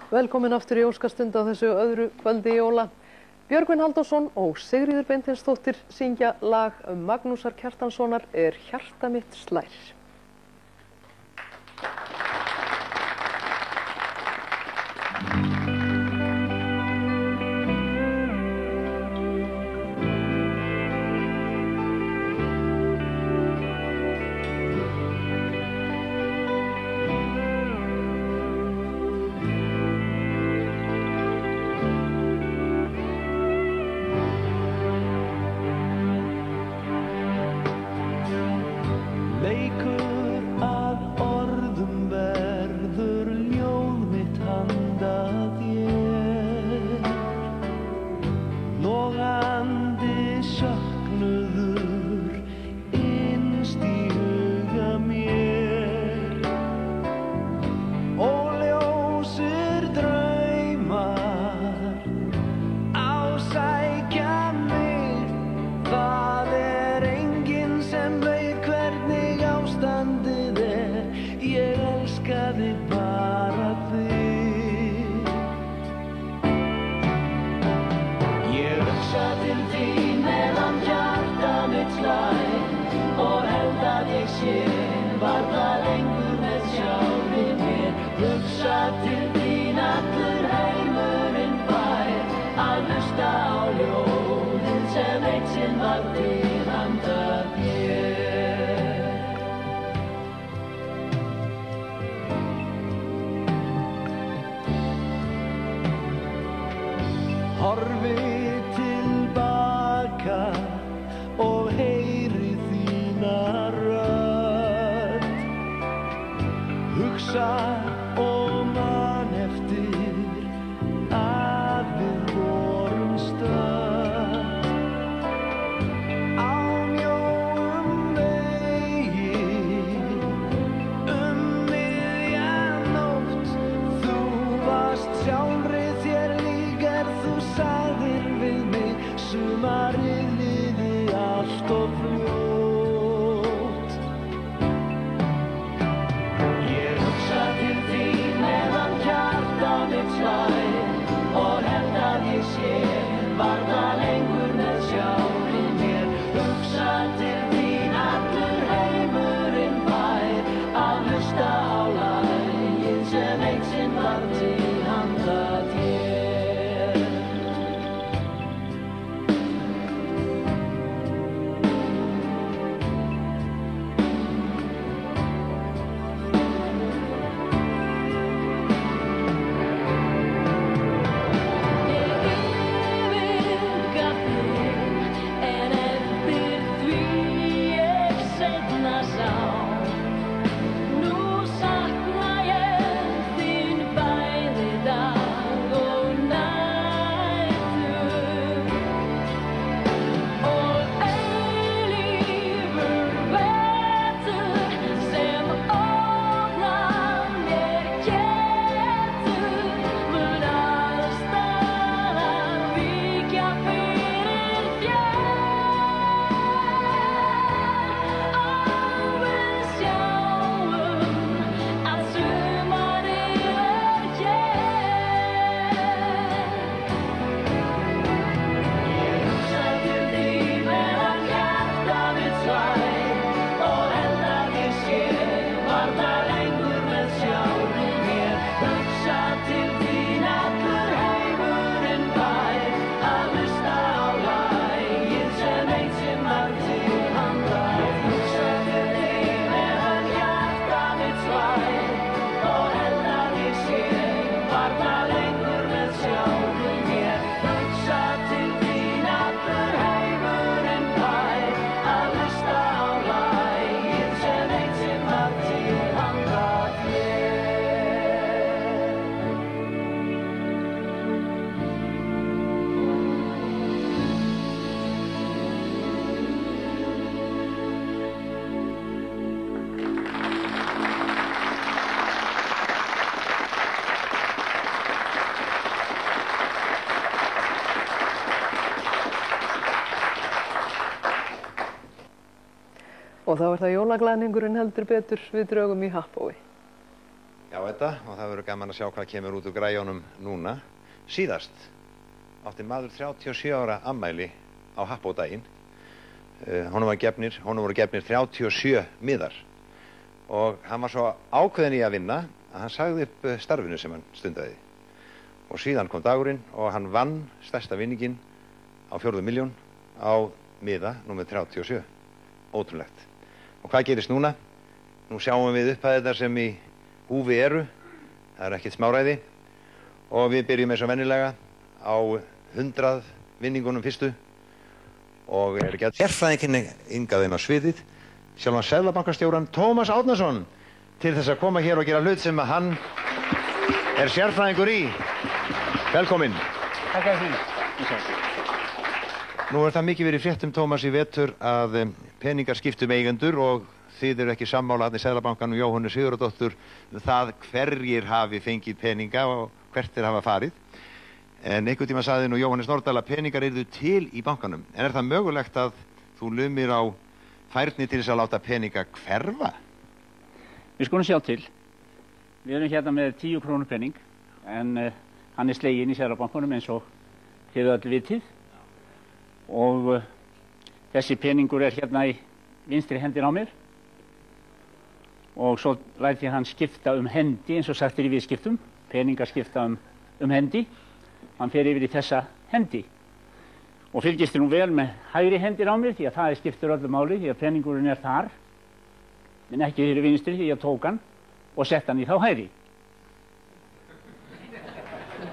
Velkomin aftur í Óskastund á þessu öðru kvöldi jóla. Björgvin Halldórsson og Sigríður Beinteinsdóttir syngja lag Magnúsar Kjartanssonar Er hjarta mitt slær. Og þá það jólaglaðningurinn heldur betur við drögum í Happói. Já, þetta, og það verður gaman að sjá hvað kemur út úr græjónum núna. Síðast átti maður 37 ára afmæli á Happódaginn. Honum voru gefnir 37 miðar og hann var svo ákveðinn í að vinna að hann sagði upp starfinu sem hann stundaði. Og síðan kom dagurinn og hann vann stærsta vinninginn á 4 milljón á miða númer 37. Ótrúlegt. Og hvað gerist núna? Nú sjáum við upphæðirnar sem í húfi eru. Það er ekkert smáræði. Og við byrjum eins og venjulega á 100 vinningunum fyrstu. Og er ekki að sérfræðinginn hingað inn á sviðið, sjálfan seðlabankastjórann Tómas Árnason, til þess að koma hér og gera hlut sem að hann er sérfræðingur í. Velkomin. Takk fyrir. Nú er það mikið verið í fréttum, Tómas, í vetur að peningar skiptum eigendur og þið eru ekki sammála í Seðlabankanum Jóhönnu Sigurðardóttur það hverjir hafi fengið peninga og hvert þeir hafa farið. En einhvern tíma sagði nú Jóhannes Nordal að peningar yrðu til í bankanum. En er það mögulegt að þú lumir á færni til þess að láta peninga hverfa? Við skulum sjá til. Við erum hérna með 10 krónur pening en hann er sleginn í Seðlabankanum eins og þið öll vitið. Og þessi peningur er hérna í vinstri hendin á mér og svo læt ég hann skipta hendi eins og sagt er í viðskiptum, peningar skipta hendi, hann fer yfir í þessa hendi og fylgist þið nú vel með hægri hendin á mér því að það skiptir öllu máli því að peningurinn er þar en ekki fyrir vinstri því að tók hann og sett hann í þá hægri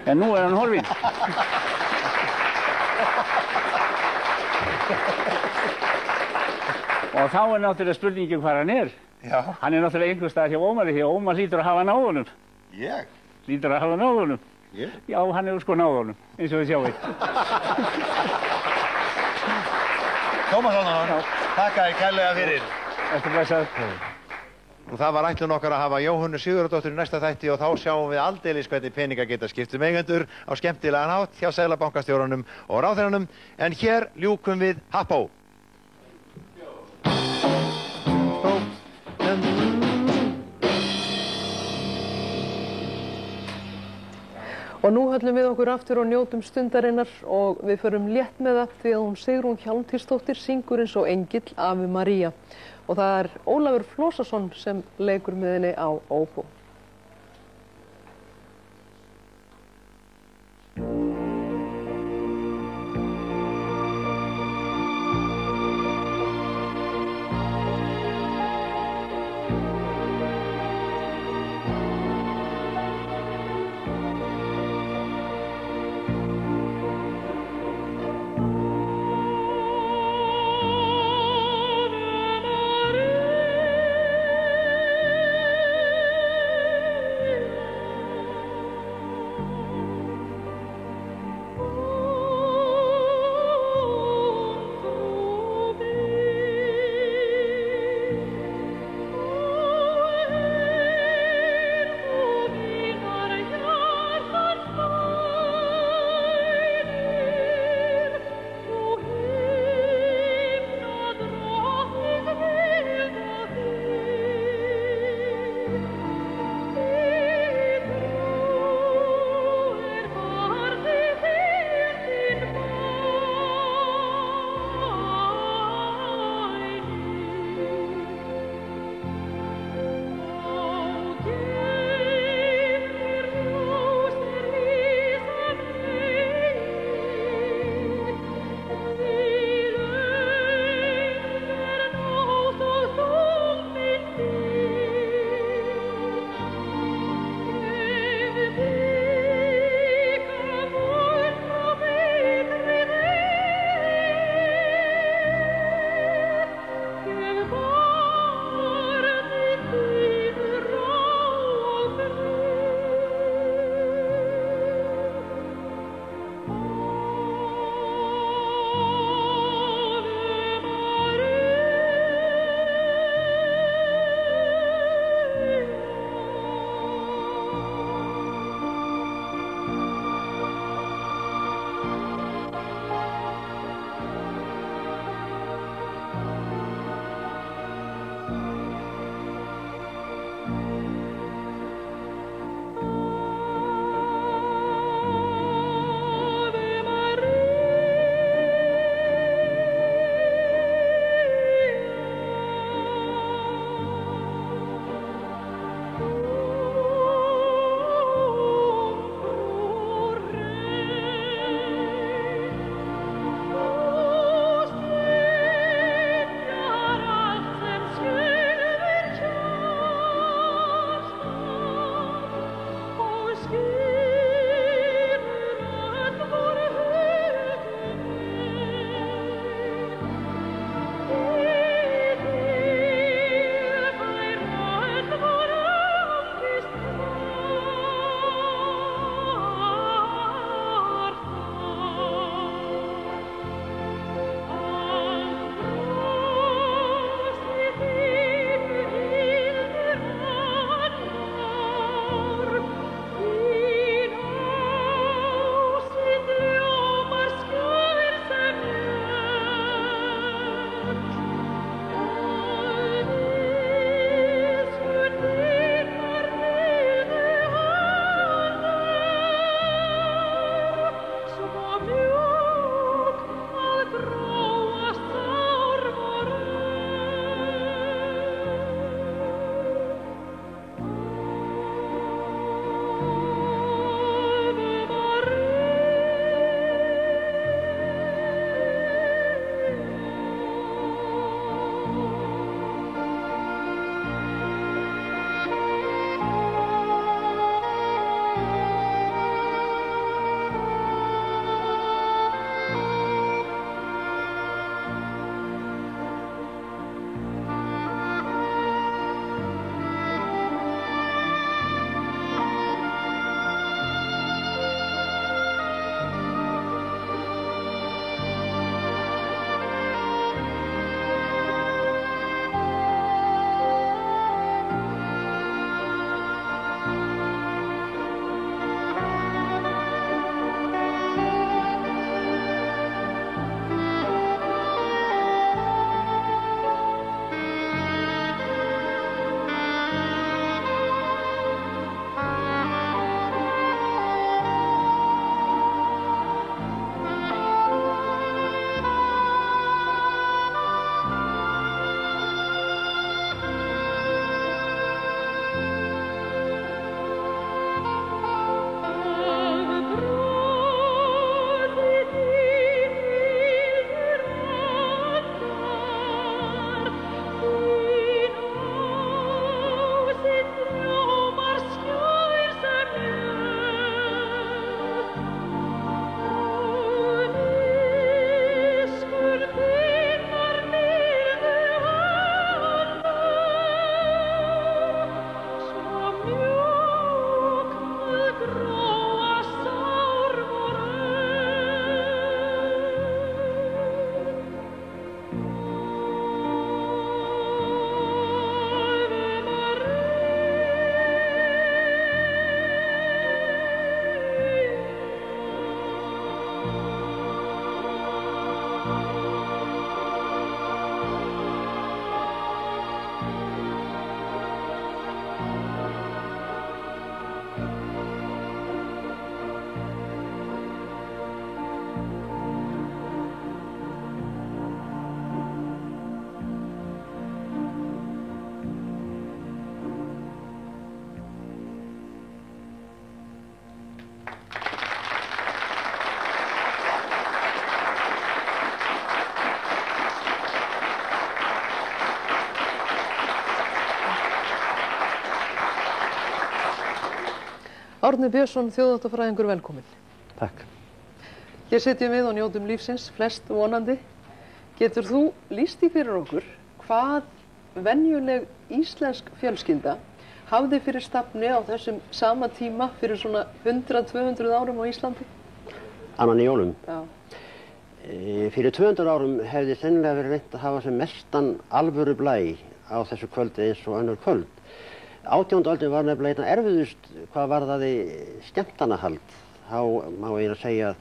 en nú er hann horfinn. Og þá er náttúrulega spurningin hvað hann er. Já. Hann er náttúrulega einhvers staðar hjá Ómari því að Ómar hlýtur að hafa náðunum. Ég? Hlýtur að hafa náðunum. Ég? Já, hann hefur sko náðunum, eins og við sjáum. Tómas Árnason, þakka þér kærlega fyrir. Þetta er blessað. Og það var ætlun okkar að hafa Jóhönnu Sigurðardóttur í næsta þætti og þá sjáum við aldeilis hvernig peninga geta skipt eigendur á skemmtilegan hátt hjá Seðlabankastjóranum og ráðherranum. En hér ljúkum við Happó. Og nú höllum við okkur aftur og njótum stundarinnar og við förum létt með það því að hún Sigrún Hjálmtýsdóttir syngur eins og engill Ave María. Og það er Ólafur Flósason sem leikur með henni á óbó. Árni Björnsson, þjóðháttafræðingur, velkominn. Takk. Hér sitjum við og njótum lífsins, flest vonandi. Getur þú lýst því fyrir okkur hvað venjuleg íslensk fjölskylda hafði fyrir stafni á þessum sama tíma fyrir svona 100-200 árum á Íslandi? Annan í jólum. Já. Fyrir 200 árum hefði sennilega verið reynt að hafa sem mestan alvöru blæ á þessu kvöldi eins og önnur kvöld. 18. öldin var nefnilega einna erfiðust hvað varðaði skemmtanahald. Þá má eiginlega segja að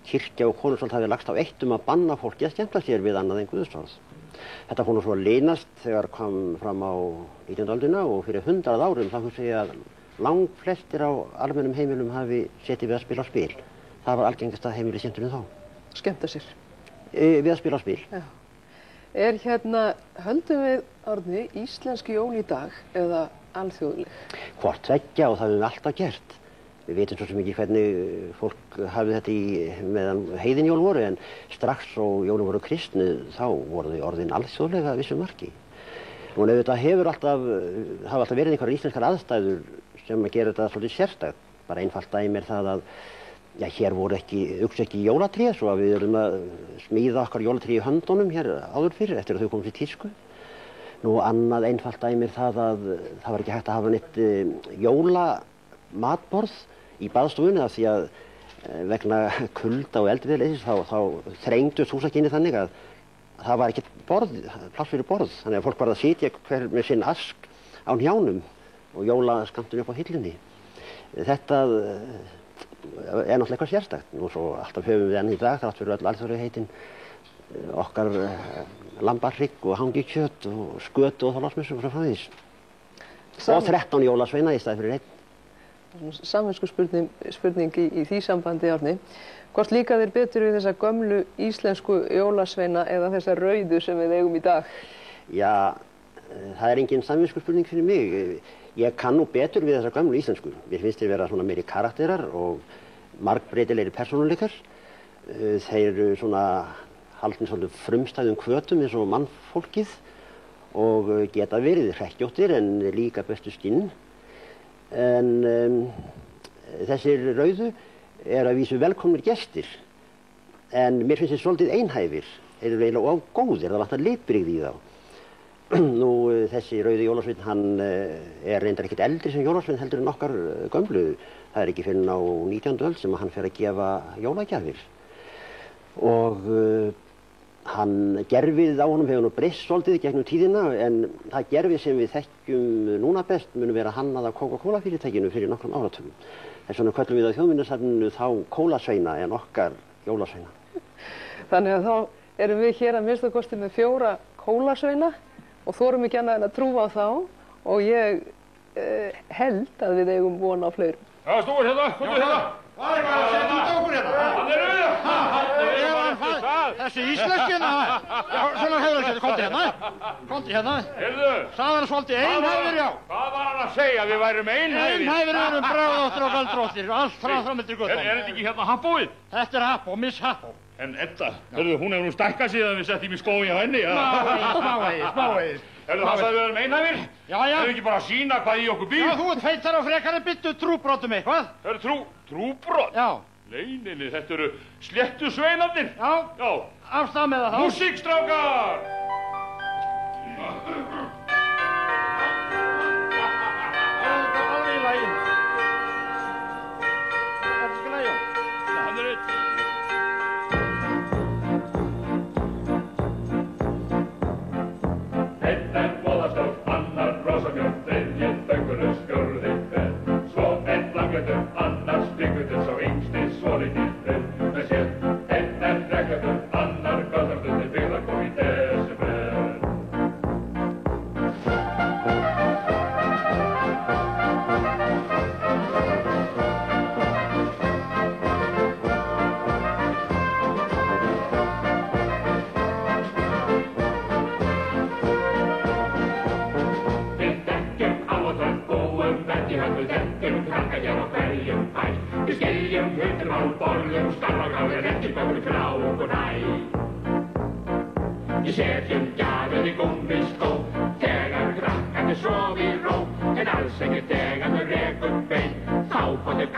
kirkja og konungsvald hafi lagst á eitt að banna fólki að skemmta sér við annað en guðsorð. Þetta fór nú svo að leynast þegar kom fram á 19. öldina og fyrir 100 árum þá hún segja að langflestir á almennum heimilum hafi setið við að spila á spil. Það var algengasta heimili skemmtunin þá. Skemmta sér. Við að spila á spil. Já. Höldum við, Árni, íslenski jól í dag eða alþjóðleg? Hvort tveggja og það höfum við alltaf gert. Við veitum svo sem ekki hvernig fólk hafði þetta meðan heiðinjól voru, en strax og jólin voru kristnu þá voru þau orðin alþjóðlega að vissu marki. Nú auðvitað hafa alltaf verið einhverjar íslenskar aðstæður sem að gera þetta svolítið sérstakt. Bara einfalt dæmi það að hér voru ekki jólatré, svo að við erum að smíða okkar jólatré í höndunum hér áður fyrir eftir að þau komum til tísku. Nú annað einfalt dæmi það að það var ekki hægt að hafa neitt jólamatborð í baðstofunni af því að vegna kulda og eldviðarleysis þá þrengdust húsakynni þannig að það var ekki pláss fyrir borð. Þannig að fólk var að sitja hver með sinn ask á hnjánum og jólaskammtun upp á hillunni. Þetta náttúrulega eitthvað sérstakt. Nú svo alltaf höfum við enn í dag þrátt fyrir öll alþjóðlegheitin okkar lambahrygg og hangikjöt og skötu og þorláksmessu frá framvegis. Og 13 jólasveina í stað fyrir einn. Samvisku spurning í því sambandi, Árni. Hvort líka þér betur við þessa gömlu íslensku jólasveina eða þessa rauðu sem við eigum í dag? Já, það engin samvisku spurning fyrir mig. Ég kann nú betur við þessa gömlu íslensku. Mér finnst þeir vera svona meiri karakterar og margbreytilegri persónuleikar. Þeir eru svona haldin svolítið frumstæðum hvötum eins og mannfólkið og geta verið hrekkjóttir en líka bestu skinn. En þessir rauðu að vísu velkomnir gestir. En mér finnst þeir svolítið einhæfir. Þeir eru eiginlega of góðir, það vantar litbrigði í þá. Nú þessi rauði jólasveinn, hann reyndar ekkert eldri sem jólasveinn heldur en okkar gömlu. Það ekki fyrr á 19. öld sem hann fer að gefa jólagjafir. Og hann gerfið á honum hefur nú breyst svolítið gegnum tíðina, en það gerfið sem við þekkjum núna best mun vera hannað af Coca-Cola fyrirtækinu fyrir nokkrum áratugum. Þess vegna köllum við á Þjóðminjasafninu þá kólasveina en okkar jólasveina. Þannig að þá erum við hér að minnsta kosti með 4 kólasveina og þorum ekki annað en að trúa á þá og ég held að við eigum von á fleirum. Já, stúr hérna, komdu hérna. Hvað er að setja út á okkur hérna? Hann er auðvitað. Þessi íslenskina. Já, svona hefur ekki, komdu hérna. Heyrðu. Sagði hann svolítið einhæfir, já. Hvað var hann að segja, við værum einhæfir? Einhæfir erum bráðóttir og galdróttir, allt fram eftir göttunum. Er þetta ekki hérna Happóið? Þetta er Happó, Miss Happó. En Edda, heyrðu, hún hefur nú stækkað síðan við settum í skóin hjá henni. Smávegis. Heyrðu, hann sagði við erum einhæfir? Já. Hefur ekki bara að sýna hvað í okkur býr? Já, þú ert feitar og frekari byttu trúbrotum eitthvað. Heyrðu, trúbrot? Já. Nei, þetta eru sléttu sveinarnir. Já. Afstað með það þá. Músík, strákar! Alveg í lagi. Þetta er ekki lagi. Hann er einn. Einn er voðastór, annar rosamjór, þriðji þöggunur skjörði hver. Svo einn langleitur, annar spikutur, svo yngsti svolítið hver. Með sér, einn er reglutur, annar göðartur, til byggðar kom í desember. Við skeljum hlutum á borðum, starfagráður, eftirgóður, krák og næ. Við setjum gjafir í gúmmiskó, þegar krakkarnir sofa í ró, en alls ekki þegar þau rekur bein. Þá fóttir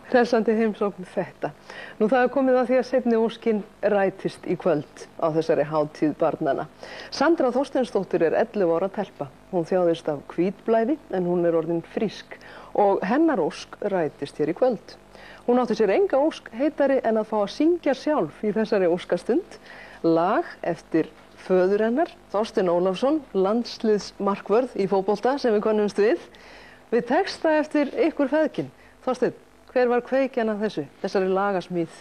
Hressandi heimsókn þetta. Nú það er komið að því að seinni óskin rætist í kvöld á þessari hátíð barnanna. Sandra Þorsteinsdóttir er 11 ára telpa. Hún þjáðist af hvítblæði en hún er orðin frísk og hennar ósk rætist hér í kvöld. Hún átti sér enga ósk heitari en að fá að syngja sjálf í þessari óskastund lag eftir föður hennar, Þorstein Ólafsson, landsliðsmarkvörð í fótbolta sem við könnumst við texta eftir ykkur feðgin. Þorsteinn, hver var kveikjan af þessari lagasmíð?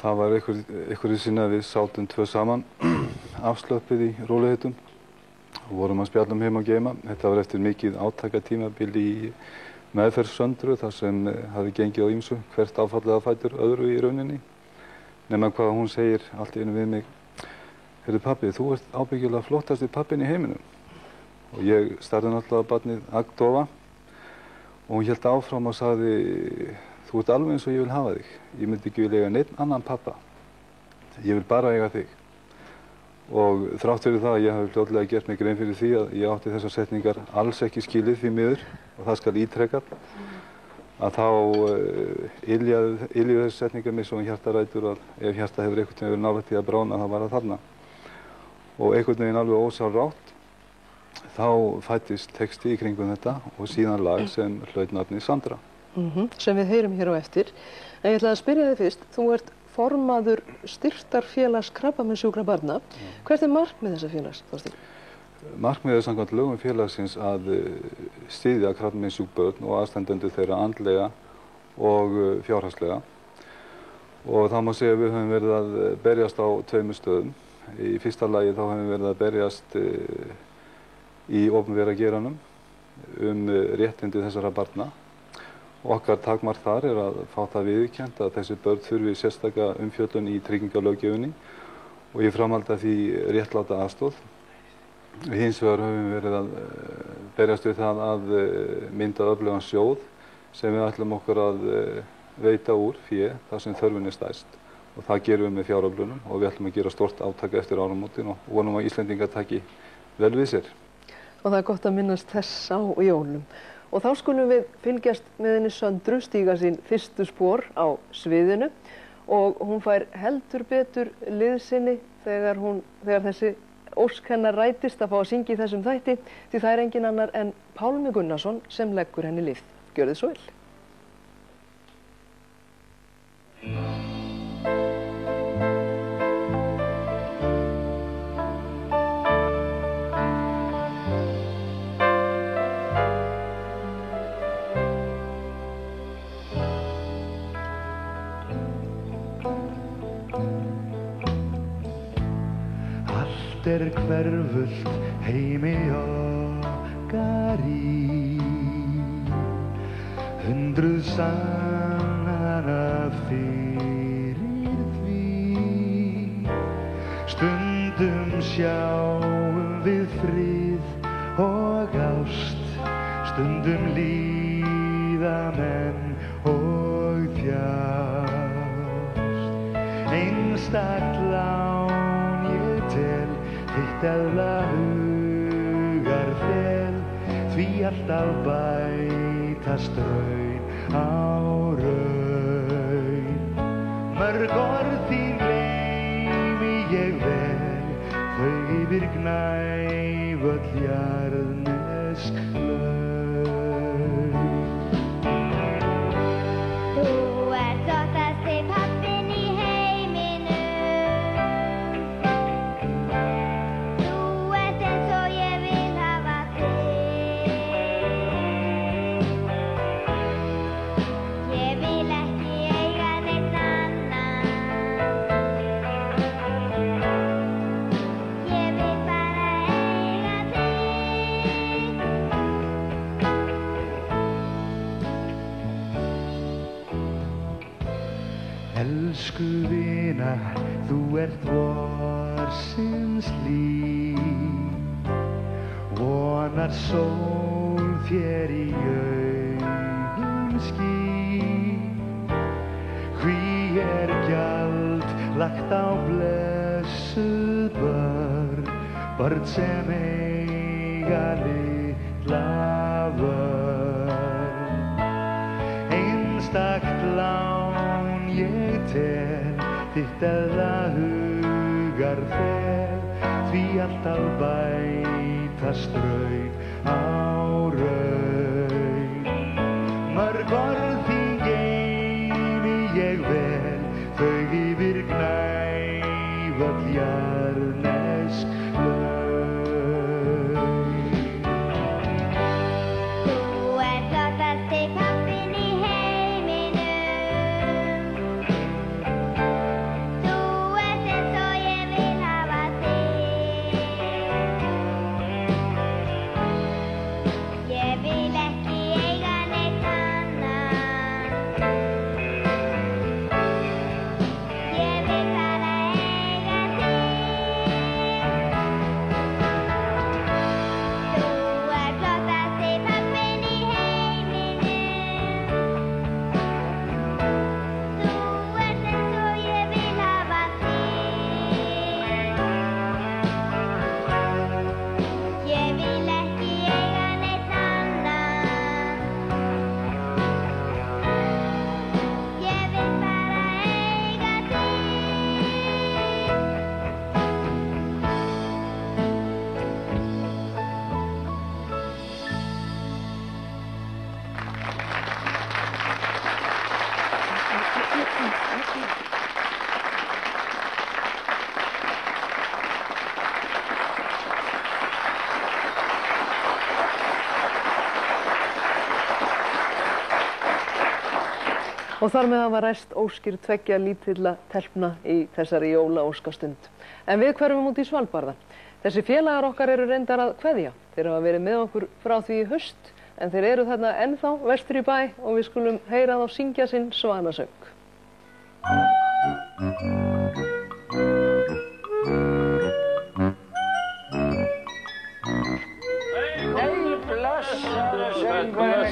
Það var einhverju sinna við sátum tvö saman, afslöppuð í rólegheitum og vorum að spjalla heima og geima. Þetta var eftir mikið átakatímabil í meðferð Söndru þar sem hafði gengið á ýmsu, hvert áfallið að fætur öðru í rauninni. Nema hvað hún segir allt í einu við mig: Heyrðu pabbi, þú ert ábyggilega flottasti pabbinn í heiminum. Og ég starði náttúrulega á barnið agndofa og hún hélt áfram og sagði: Þú ert alveg eins og ég vil hafa þig. Ég myndi ekki vilja eiga neinn annan pappa. Ég vil bara eiga þig. Og þrátt fyrir það að ég hafi fljótlega gert mig grein fyrir því að ég átti þessar setningar alls ekki skilið því miður, og það skal ítrekað, að þá yljuðu þessi setningar mig svo hjartarætur að ef hjarta hefur einhvern veginn verið nálægt í að brána, þá var það þarna. Og einhvern veginn alveg ósjálfrátt þá fættist texti í kringum þetta og síðan lag sem hlaut nafnið Sandra. Sem við heyrum hér á eftir. En ég ætlaði að spyrja þig fyrst, þú ert formaður Styrktarfélags krabbameinssjúkra barna. Hvert er markmið þessa félags, Þorsteinn? Markmiðið er samkvæmt lögum félagsins að styðja krabbameinssjúk börn og aðstandendur þeirra andlega og fjárhagslega. Og þá má segja að við höfum verið að berjast á tveimur stöðum. Í fyrsta lagi þá höfum við verið að berjast í opinbera geiranum réttindi þessara barna. Okkar takmark þar er að fá það viðurkennt að þessi börn þurfi sérstaka umfjöllun í tryggingalöggjöfinni og í framhaldi af því réttláta aðstoð. Hins vegar höfum við verið að berjast við það að mynda öflugan sjóð sem við ætlum okkur að veita úr fé þar sem þörfin er stærst. Og það gerum við með fjáröflunum og við ætlum að gera stórt átaka eftir áramótin og vonum að Íslendingar taki vel við sér. Og það er gott að minnast þess á jólum. Og þá skulum við fylgjast með henni Söndru stíga sín fyrstu spor á sviðinu og hún fær heldur betur liðsinni þegar þessi ósk hennar rætist að fá að syngja í þessum þætti, því það er engin annar en Pálmi Gunnarsson sem leggur henni lið. Gjörðu svo vel. Allt er hverfult heimi okkar Marie, 100 sannana fyrir því. Stundum sjáum við frið og ást, stundum líða menn og þjást. Einstakt lán ég tel, þitt eðla hugarþel, því alltaf bætast raun á raun. Mörg orð þín gleymi ég vel, þau yfir gnæföll jarðnesk laun. Þú ert flottasti pabbinn í heiminum. Þú ert eins og ég vil hafa þig. Ég vil ekki eiga neinn annan. Ég vil bara eiga þig. Elsku vina, þú ert vorsins líf. Vonar sól þér í augum skín. Hví gjald lagt á blessuð börn, börn sem eiga litla vörn. Einstakt lán ég tel, þitt eðla hugarþel, því alltaf bætast raun á raun. Mörg orð þín geymi ég vel, þau yfir gnæföll jarðnesk laun. Þú ert flottasti pabbinn í heiminum. Þú ert eins og ég vil hafa þig. Ég vil ekki eiga neinn annan. Ég vil bara eiga þig. Þú ert flottasti pabbinn í heiminum. Þú ert eins og ég vil hafa þig. Ég vil ekki eiga neinn annan. Ég vil bara eiga þig. Og þar með hafa ræst óskir tveggja lítilla telpna í þessari jólaóskastund. En við hverfum út í Svalbarða. Þessi félagar okkar eru reyndar að kveðja. Þeir hafa verið með okkur frá því í haust, en þeir eru þarna ennþá vestur í bæ og við skulum heyra þá syngja sinn svanasöng.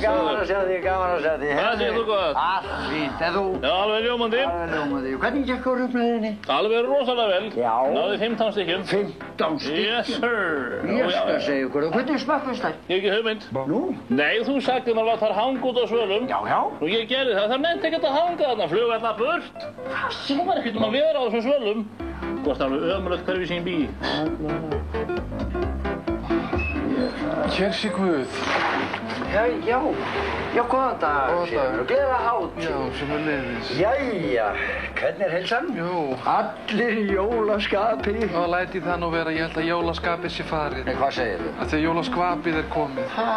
Gaman að sjá þig, gaman að sjá þig. Hvað segir þú gott? Allt fínt, en þú? Já, alveg ljómandi. Alveg ljómandi. Hvernig gekk á röfnaðinni? Alveg rosalega vel. Já. Náði 15 stykkjum. 15 stykkjum? Yes, sir. Ég skal segja ykkur, og hvernig smakkast þær? Ég hef ekki hugmynd. Nú? Nei, þú sagði maður að þar hanga út á svölum. Já, já. Og ég gerði það. Það nefndi ekkert að hanga þarna. Flug alltaf burt. Svo var ekkert að vera á þessum svölum. Gott alveg ömurlegt hverfi sín bí. Kjersi Guð. Já, góðan dag. Góðan dag. Gleðilega hátíð. Já, sömuleiðis. Jæja, hvernig heilsan? Jú. Allir í jólaskapi. Og læti það nú vera, ég held að jólaskapið sé farið. Nei, hvað segir þú? Að því að jólaskvapið er komið. Ha?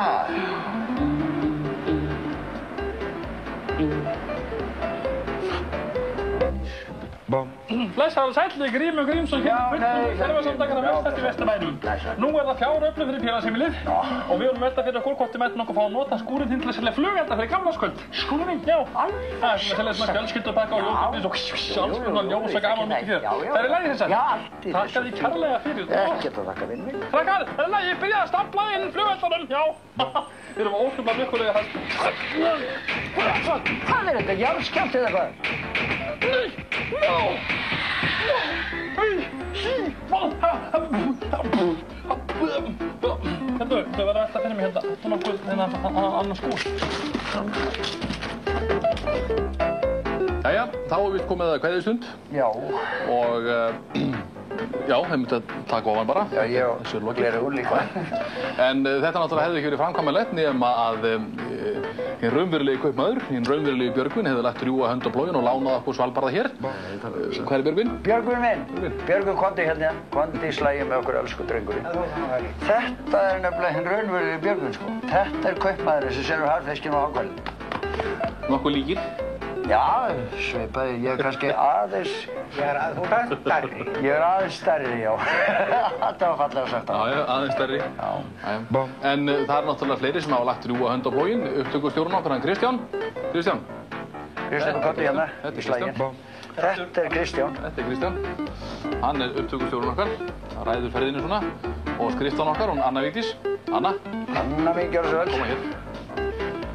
Bom. Blessaður og sæll, Grímur Grímsson hér fulltrúi ferðasamtakanna Vestast í Vesturbænum. Nú það fjáröflun fyrir félagsheimilið og við vorum velta fyrir okkur hvort þið mættum okkur fá að nota skúrinn til að selja flugelda fyrir gamlárskvöld. Skúrinn? Já. Það er svona selja svona fjölskyldupakka og ljósabís og alls konar ljós og gaman mikið hér. Það er í lagi þessar? Já, allt í þessu. Þakka því kærlega fyrir. Ekkert að þakka vinni. Krakkar, það er lagi, byrjaði að stapla inn flugeldunum, já. Við erum óskaplega lukkulega hægt. Hvað er þetta? Jarðskjálfti eða hvað? Nei! No! Þau verður alltaf fyrir mig hérna. Þetta er nokkuð annar skúr. Jæja, þá við komið að kveðjustund. Já. Og já, þeim myndi að taka ofan bara. Já, ég og gleru líka. En þetta náttúrulega hefði ekki verið framkvæmanlegt nema að hinn raunverulegi kaupmaður, hinn raunverulegi Björgvin hefði lagt drjúga hönd á plóginn og lánað okkur Svalbarða hér. Hvað er Björgvin? Björgvin minn. Björgvin kondi hérna. Kondi í slagi með okkur elsku drengurinn. Þetta er nefnilega hinn raunverulegi Björgvin, sko. Þetta er kaupmaðurinn sem selur harðfiskinn og hákvælinn. Nokkuð líkir? Já, sveipaði. Ég er kannski aðeins... Ég er aðeins stærri, já. Þetta var fallega sagt. Já, aðeins stærri. Já. En það er náttúrulega fleiri sem hafa lagt drjúga hönd á plóginn. Upptökustjórinn okkar, hann Kristján. Kristján kondi hérna í slaginn. Þetta er Kristján. Þetta er Kristján. Hann er upptökustjórinn okkar. Hann ræður ferðinni svona. Og Kristján okkar, hún Anna Vigdís. Anna mín, gjörðu svo vel. Koma hér.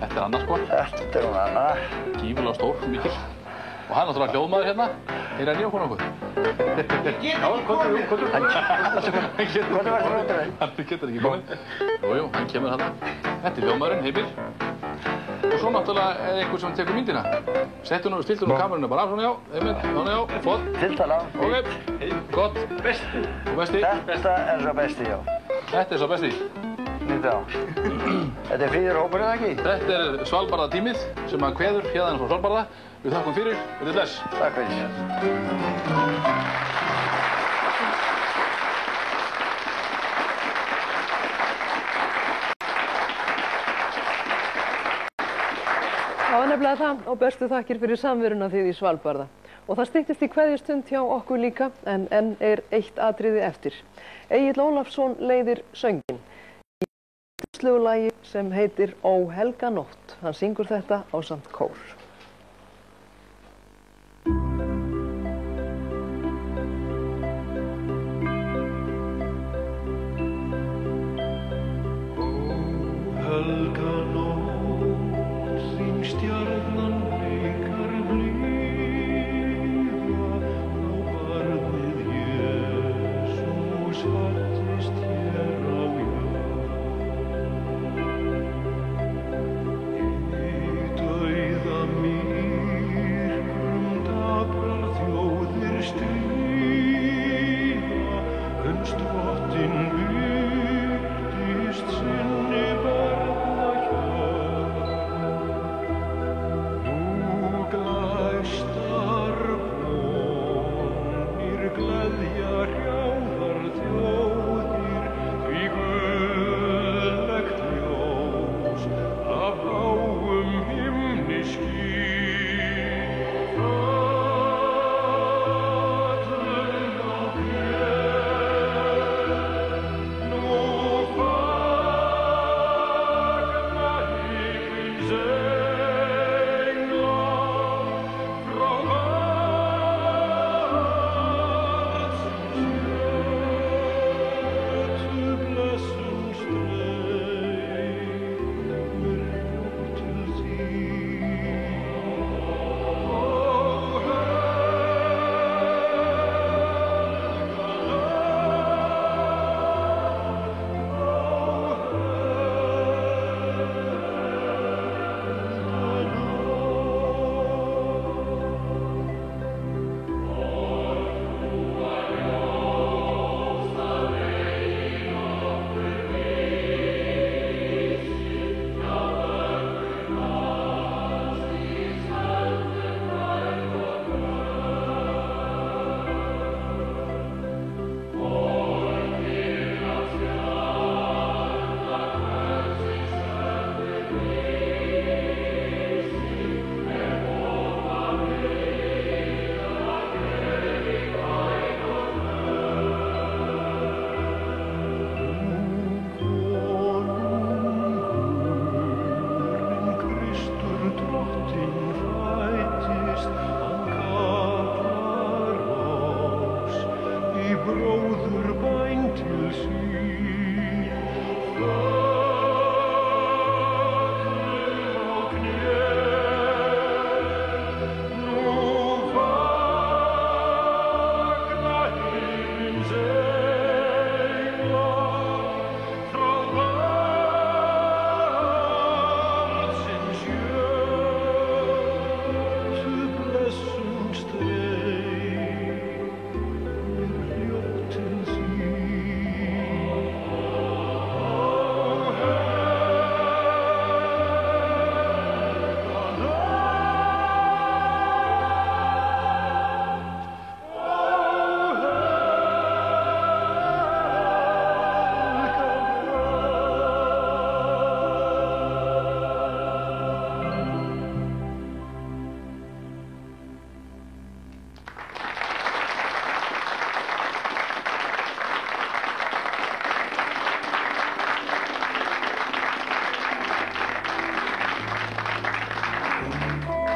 Þetta er Anna, sko. Þetta er hún Anna. Gífulega stór, mikil. Og hann er náttúrulega hljóðmaður hérna. Er hann í okkur nokkuð? Já, komdu. Hvernig var það röndur þeim? Hann getur ekki komið. Jú, hann kemur hérna. Þetta er hljóðmaðurinn, Heimir. Og svo náttúrulega er einhver sem tekur myndina. Stiltu nú kamerunni bara af, svona já. Heimir, svona já, flott. Tiltala. Ok, gott. Besti. Og besti? Þetta er svo besti, já. Þetta er svo besti. Nýtt á. Þetta er fríður hópur eða ekki? Þetta er Svalbarða tímið sem að kveður hérna frá Svalbarða. Við þakkum fyrir. Þetta er bless. Takk fyrir. Það var nefnilega það og bestu þakkir fyrir samveruna þið í Svalbarða. Og það styttist í kveðjustund hjá okkur líka en enn er eitt atriði eftir. Egill Ólafsson leiðir sönginn í yndislegu lagi sem heitir Ó helga nótt. Hann syngur þetta ásamt kór. Helga nótt, þín stjarnan blikar blíða, þá barnið Jesús fæddist hér á jörð. Í dauða myrkrum daprar þjóðir stríða, uns drottinn birtist sinni barna hjá.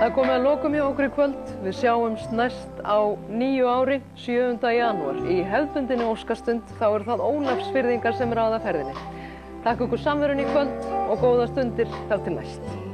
Það er komið að lokum hjá okkur í kvöld. Við sjáumst næst á nýju ári, 7. janúar. Í hefðbundinni óskastund þá eru það Ólafsfirðingar sem ráða ferðinni. Takk ykkur samverun í kvöld og góða stundir þá til næst.